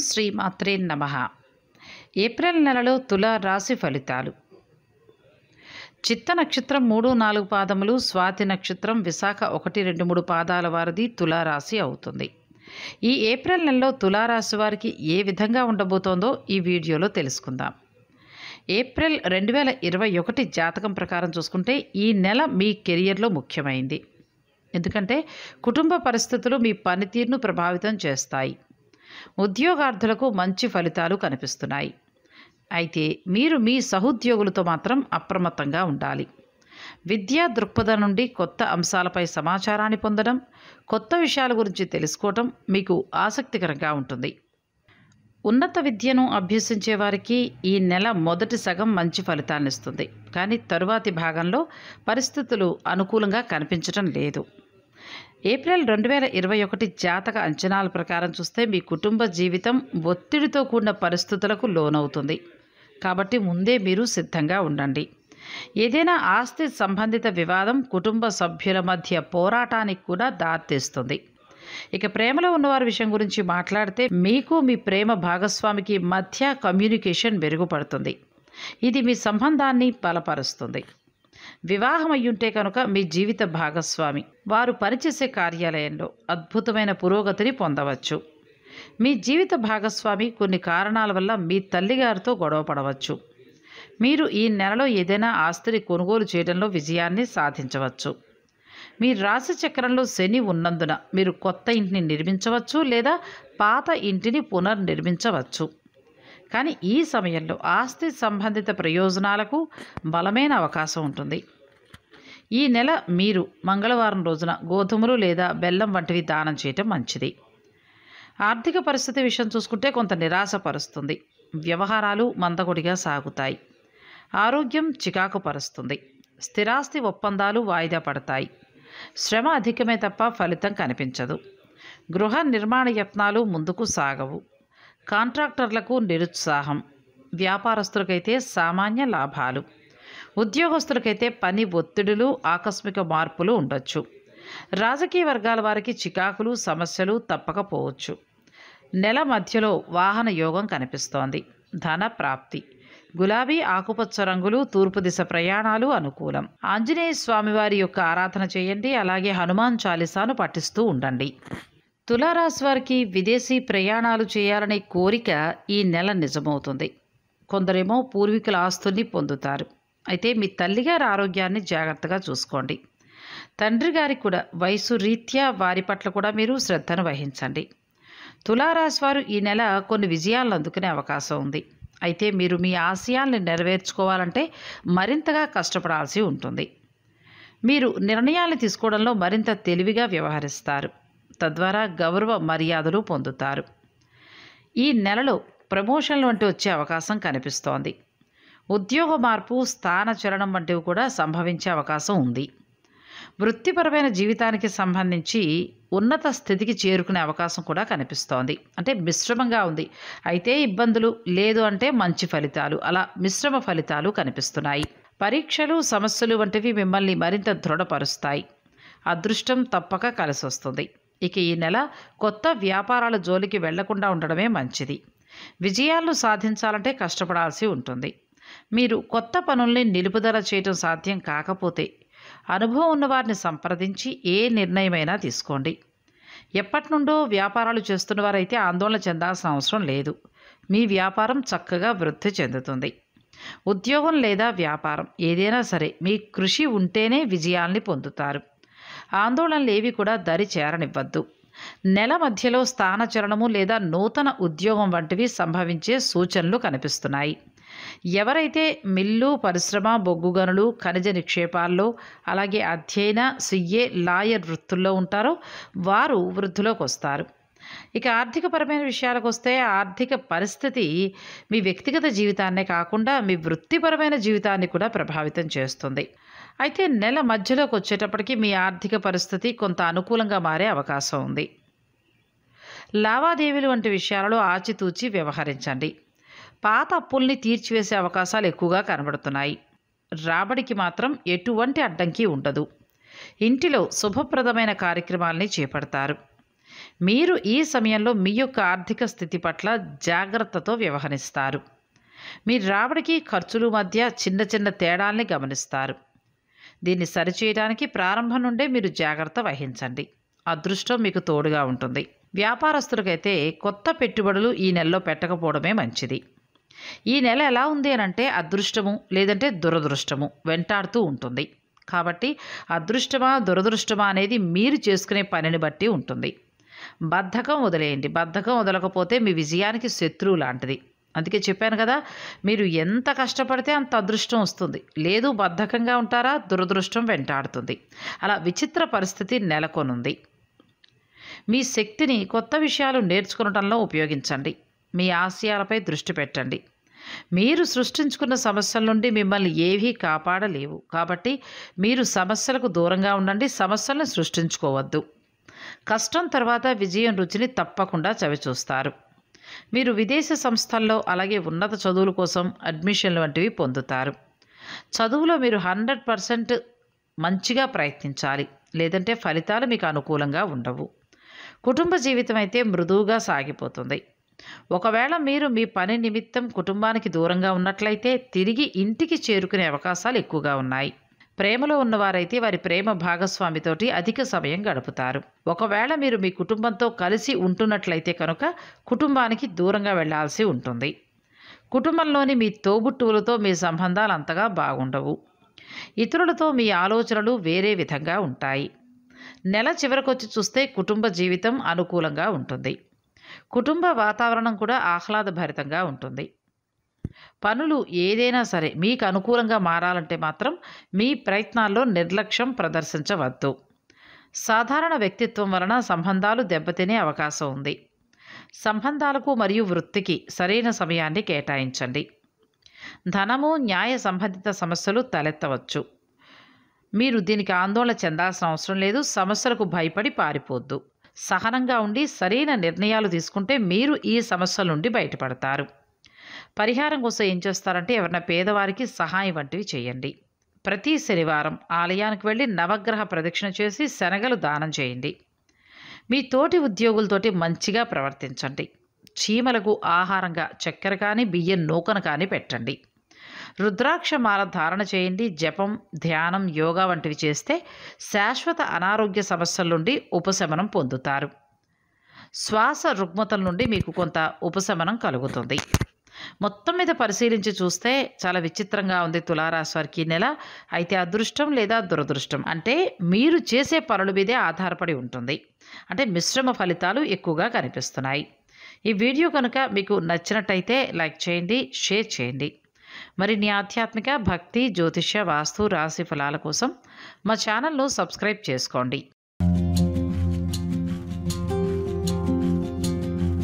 శ్రీమాత్రే నమః. ఏప్రిల్ నెలలో తులా రాశి ఫలితాలు. చిత్త నక్షత్రం 3-4 పాదములు, స్వాతి నక్షత్రం విశాఖ 1-2-3 పాదాల వారిది తులారాశి అవుతుంది. ఈ ఏప్రిల్ నెలలో తులారాశి వారికి ఏ విధంగా ఉండబోతోందో ఈ వీడియోలో తెలుసుకుందాం. ఏప్రిల్ 2021 జాతకం ప్రకారం చూసుకుంటే ఈ నెల మీ కెరియర్లో ముఖ్యమైంది. ఎందుకంటే కుటుంబ పరిస్థితులు మీ పనితీరును ప్రభావితం చేస్తాయి. ఉద్యోగార్థులకు మంచి ఫలితాలు కనిపిస్తున్నాయి. అయితే మీరు మీ సహోద్యోగులతో మాత్రం అప్రమత్తంగా ఉండాలి. విద్యా దృక్పథం నుండి కొత్త అంశాలపై సమాచారాన్ని పొందడం, కొత్త విషయాల గురించి తెలుసుకోవటం మీకు ఆసక్తికరంగా ఉంటుంది. ఉన్నత విద్యను అభ్యసించే వారికి ఈ నెల మొదటి సగం మంచి ఫలితాన్ని ఇస్తుంది. కానీ తరువాతి భాగంలో పరిస్థితులు అనుకూలంగా కనిపించడం లేదు. ఏప్రిల్ 2021 జాతక అంచనాల ప్రకారం చూస్తే మీ కుటుంబ జీవితం ఒత్తిడితో కూడిన పరిస్థితులకు లోనవుతుంది. కాబట్టి ముందే మీరు సిద్ధంగా ఉండండి. ఏదైనా ఆస్తి సంబంధిత వివాదం కుటుంబ సభ్యుల మధ్య పోరాటానికి కూడా దారితీస్తుంది. ఇక ప్రేమలో ఉన్నవారి విషయం గురించి మాట్లాడితే మీకు మీ ప్రేమ భాగస్వామికి మధ్య కమ్యూనికేషన్ మెరుగుపడుతుంది. ఇది మీ సంబంధాన్ని బలపరుస్తుంది. వివాహం అయ్యుంటే కనుక మీ జీవిత భాగస్వామి వారు పనిచేసే కార్యాలయంలో అద్భుతమైన పురోగతిని పొందవచ్చు. మీ జీవిత భాగస్వామి కొన్ని కారణాల వల్ల మీ తల్లిగారితో గొడవ పడవచ్చు. మీరు ఈ నెలలో ఏదైనా ఆస్తిని కొనుగోలు చేయడంలో విజయాన్ని సాధించవచ్చు. మీ రాశి చక్రంలో శని ఉన్నందున మీరు కొత్త ఇంటిని నిర్మించవచ్చు లేదా పాత ఇంటిని పునర్నిర్మించవచ్చు. కానీ ఈ సమయంలో ఆస్తి సంబంధిత ప్రయోజనాలకు బలమైన అవకాశం ఉంటుంది. ఈ నెల మీరు మంగళవారం రోజున గోధుమలు లేదా బెల్లం వంటివి దానం చేయటం మంచిది. ఆర్థిక పరిస్థితి విషయం చూసుకుంటే కొంత నిరాశపరుస్తుంది. వ్యవహారాలు మందకొడిగా సాగుతాయి. ఆరోగ్యం చికాకు పరుస్తుంది. స్థిరాస్తి ఒప్పందాలు వాయిదా పడతాయి. శ్రమ అధికమే తప్ప ఫలితం కనిపించదు. గృహ నిర్మాణ యత్నాలు ముందుకు సాగవు. కాంట్రాక్టర్లకు నిరుత్సాహం. వ్యాపారస్తులకైతే సామాన్య లాభాలు. ఉద్యోగస్తులకైతే పని ఒత్తిడులు, ఆకస్మిక మార్పులు ఉండొచ్చు. రాజకీయ వర్గాల వారికి చికాకులు, సమస్యలు తప్పకపోవచ్చు. నెల మధ్యలో వాహన యోగం కనిపిస్తోంది. ధన ప్రాప్తి. గులాబీ, ఆకుపచ్చ రంగులు, తూర్పు దిశ ప్రయాణాలు అనుకూలం. ఆంజనేయ స్వామివారి యొక్క ఆరాధన చేయండి. అలాగే హనుమాన్ చాలీసాను పఠిస్తూ ఉండండి. తులారాశి వారికి విదేశీ ప్రయాణాలు చేయాలనే కోరిక ఈ నెల నిజమవుతుంది. కొందరేమో పూర్వీకుల ఆస్తుల్ని పొందుతారు. అయితే మీ తల్లిగారి ఆరోగ్యాన్ని జాగ్రత్తగా చూసుకోండి. తండ్రి గారికి కూడా వయసు రీత్యా వారి పట్ల కూడా మీరు శ్రద్ధను వహించండి. తులారాశి వారు ఈ నెల కొన్ని విజయాలను అందుకునే అవకాశం ఉంది. అయితే మీరు మీ ఆశయాల్ని నెరవేర్చుకోవాలంటే మరింతగా కష్టపడాల్సి ఉంటుంది. మీరు నిర్ణయాలు తీసుకోవడంలో మరింత తెలివిగా వ్యవహరిస్తారు. తద్వారా గౌరవ మర్యాదలు పొందుతారు. ఈ నెలలో ప్రమోషన్లు వంటి వచ్చే అవకాశం కనిపిస్తోంది. ఉద్యోగ మార్పు, స్థాన చలనం వంటివి కూడా సంభవించే అవకాశం ఉంది. వృత్తిపరమైన జీవితానికి సంబంధించి ఉన్నత స్థితికి చేరుకునే అవకాశం కూడా కనిపిస్తోంది. అంటే మిశ్రమంగా ఉంది. అయితే ఇబ్బందులు లేదు అంటే మంచి ఫలితాలు, అలా మిశ్రమ ఫలితాలు కనిపిస్తున్నాయి. పరీక్షలు, సమస్యలు వంటివి మిమ్మల్ని మరింత దృఢపరుస్తాయి. అదృష్టం తప్పక కలిసి వస్తుంది. ఇక ఈ నెల కొత్త వ్యాపారాల జోలికి వెళ్లకుండా ఉండడమే మంచిది. విజయాలను సాధించాలంటే కష్టపడాల్సి ఉంటుంది. మీరు కొత్త పనుల్ని నిలుపుదల చేయడం సాధ్యం కాకపోతే అనుభవం ఉన్నవారిని సంప్రదించి ఏ నిర్ణయమైనా తీసుకోండి. ఎప్పటి నుండో వ్యాపారాలు చేస్తున్న వారైతే ఆందోళన చెందాల్సిన అవసరం లేదు. మీ వ్యాపారం చక్కగా వృద్ధి చెందుతుంది. ఉద్యోగం లేదా వ్యాపారం ఏదైనా సరే మీ కృషి ఉంటేనే విజయాల్ని పొందుతారు. ఆందోళనలు ఏవి కూడా దరి చేరనివ్వద్దు. నెల మధ్యలో స్థానచలనము లేదా నూతన ఉద్యోగం వంటివి సంభవించే సూచనలు కనిపిస్తున్నాయి. ఎవరైతే మిల్లు, పరిశ్రమ, బొగ్గు గనులు, ఖనిజ నిక్షేపాల్లో, అలాగే అధ్యయన, సిఏ, లాయర్ వృత్తుల్లో ఉంటారో వారు వృద్ధిలోకి వస్తారు. ఇక ఆర్థికపరమైన విషయాలకు వస్తే ఆర్థిక పరిస్థితి మీ వ్యక్తిగత జీవితాన్నే కాకుండా మీ వృత్తిపరమైన జీవితాన్ని కూడా ప్రభావితం చేస్తుంది. అయితే నెల మధ్యలోకి వచ్చేటప్పటికి మీ ఆర్థిక పరిస్థితి కొంత అనుకూలంగా మారే అవకాశం ఉంది. లావాదేవీలు వంటి విషయాలలో ఆచితూచి వ్యవహరించండి. పాత అప్పుల్ని తీర్చివేసే అవకాశాలు ఎక్కువగా కనబడుతున్నాయి. రాబడికి మాత్రం ఎటువంటి అడ్డంకి ఉండదు. ఇంటిలో శుభప్రదమైన కార్యక్రమాల్ని చేపడతారు. మీరు ఈ సమయంలో మీ యొక్క ఆర్థిక స్థితి పట్ల జాగ్రత్తతో వ్యవహరిస్తారు. మీ రాబడికి ఖర్చుల మధ్య చిన్న చిన్న తేడాల్ని గమనిస్తారు. దీన్ని సరిచేయడానికి ప్రారంభం నుండే మీరు జాగ్రత్త వహించండి. అదృష్టం మీకు తోడుగా ఉంటుంది. వ్యాపారస్తులకైతే కొత్త పెట్టుబడులు ఈ నెలలో పెట్టకపోవడమే మంచిది. ఈ నెల ఎలా ఉంది అనంటే అదృష్టము లేదంటే దురదృష్టము వెంటాడుతూ ఉంటుంది. కాబట్టి అదృష్టమా దురదృష్టమా అనేది మీరు చేసుకునే పనిని బట్టి ఉంటుంది. బద్ధకం వదిలేయండి. బద్ధకం వదలకపోతే మీ విజయానికి శత్రువు లాంటిది. అందుకే చెప్పాను కదా, మీరు ఎంత కష్టపడితే అంత అదృష్టం వస్తుంది. లేదు బద్ధకంగా ఉంటారా, దురదృష్టం వెంటాడుతుంది. అలా విచిత్ర పరిస్థితి నెలకొనుంది. మీ శక్తిని కొత్త విషయాలు నేర్చుకోవడంలో ఉపయోగించండి. మీ ఆశయాలపై దృష్టి పెట్టండి. మీరు సృష్టించుకున్న సమస్యల నుండి మిమ్మల్ని ఏవీ కాపాడలేవు. కాబట్టి మీరు సమస్యలకు దూరంగా ఉండండి. సమస్యలను సృష్టించుకోవద్దు. కష్టం తర్వాత విజయం రుచిని తప్పకుండా చవిచూస్తారు. మీరు విదేశీ సంస్థల్లో అలాగే ఉన్నత చదువుల కోసం అడ్మిషన్లు వంటివి పొందుతారు. చదువులో మీరు 100% మంచిగా ప్రయత్నించాలి. లేదంటే ఫలితాలు మీకు అనుకూలంగా ఉండవు. కుటుంబ జీవితం అయితే మృదువుగా సాగిపోతుంది. ఒకవేళ మీరు మీ పని నిమిత్తం కుటుంబానికి దూరంగా ఉన్నట్లయితే తిరిగి ఇంటికి చేరుకునే అవకాశాలు ఎక్కువగా ఉన్నాయి. ప్రేమలో ఉన్నవారైతే వారి ప్రేమ భాగస్వామితోటి అధిక సమయం గడుపుతారు. ఒకవేళ మీరు మీ కుటుంబంతో కలిసి ఉంటున్నట్లయితే కనుక కుటుంబానికి దూరంగా వెళ్లాల్సి ఉంటుంది. కుటుంబంలోని మీ తోబుట్టువులతో మీ సంబంధాలు అంతగా బాగుండవు. ఇతరులతో మీ ఆలోచనలు వేరే విధంగా ఉంటాయి. నెల చివరికొచ్చి చూస్తే కుటుంబ జీవితం అనుకూలంగా ఉంటుంది. కుటుంబ వాతావరణం కూడా ఆహ్లాదభరితంగా ఉంటుంది. పనులు ఏదైనా సరే మీకు అనుకూలంగా మారాలంటే మాత్రం మీ ప్రయత్నాల్లో నిర్లక్ష్యం ప్రదర్శించవద్దు. సాధారణ వ్యక్తిత్వం వలన సంబంధాలు దెబ్బతినే అవకాశం ఉంది. సంబంధాలకు మరియు వృత్తికి సరైన సమయాన్ని కేటాయించండి. ధనము న్యాయ సంబంధిత సమస్యలు తలెత్తవచ్చు. మీరు దీనికి ఆందోళన చెందాల్సిన అవసరం లేదు. సమస్యలకు భయపడి పారిపోద్దు. సహనంగా ఉండి సరైన నిర్ణయాలు తీసుకుంటే మీరు ఈ సమస్యల నుండి బయటపడతారు. పరిహారం కోసం ఏం చేస్తారంటే ఎవరైనా పేదవారికి సహాయం వంటివి చేయండి. ప్రతి శనివారం ఆలయానికి వెళ్ళి నవగ్రహ ప్రదక్షిణ చేసి శనగలు దానం చేయండి. మీ తోటి ఉద్యోగులతోటి మంచిగా ప్రవర్తించండి. చీమలకు ఆహారంగా చక్కెర కానీ బియ్యం నూకను కానీ పెట్టండి. రుద్రాక్ష మాల ధారణ చేయండి. జపం ధ్యానం యోగా వంటివి చేస్తే శాశ్వత అనారోగ్య సమస్యల నుండి ఉపశమనం పొందుతారు. శ్వాస రుగ్మతల నుండి మీకు కొంత ఉపశమనం కలుగుతుంది. మొత్తం మీద పరిశీలించి చూస్తే చాలా విచిత్రంగా ఉంది తులారాశి వారికి నెల. అయితే అదృష్టం లేదా దురదృష్టం అంటే మీరు చేసే పనుల మీదే ఆధారపడి ఉంటుంది. అంటే మిశ్రమ ఫలితాలు ఎక్కువగా కనిపిస్తున్నాయి. ఈ వీడియో కనుక మీకు నచ్చినట్టయితే లైక్ చేయండి, షేర్ చేయండి. మరిన్ని ఆధ్యాత్మిక భక్తి జ్యోతిష్య వాస్తు రాశి ఫలాల కోసం మా ఛానల్ను సబ్స్క్రైబ్ చేసుకోండి.